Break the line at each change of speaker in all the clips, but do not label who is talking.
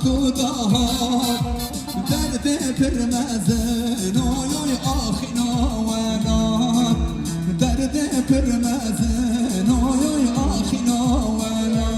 دودا درد پرمزن اوی آخینا ونا درد پرمزن اوی آخینا ونا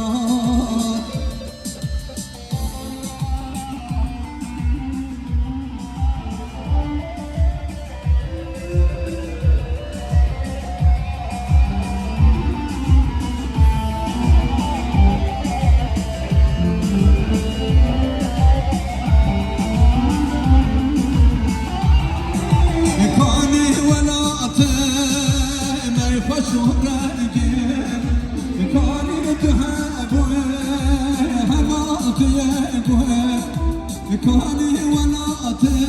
كوني ولاتي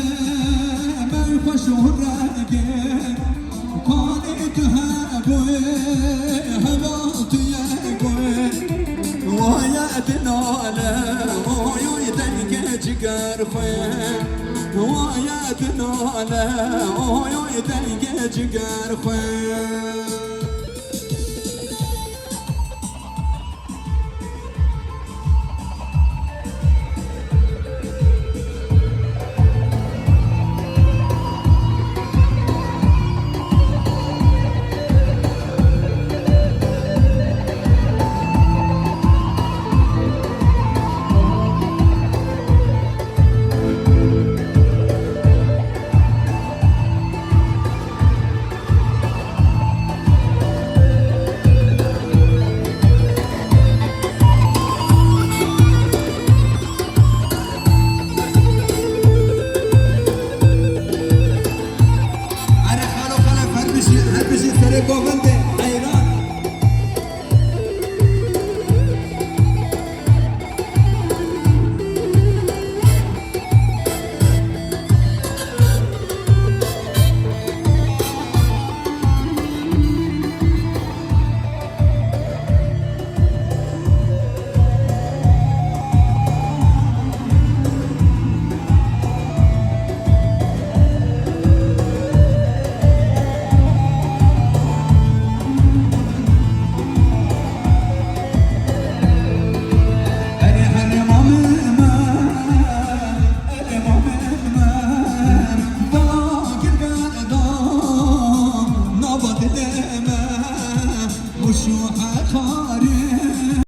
ما يخشوا الراقي كوني تهابوي هباطي ياقوي ويا دنالا ويا دنك جقر خوي ويا دنالا ويا دنك جقر خوي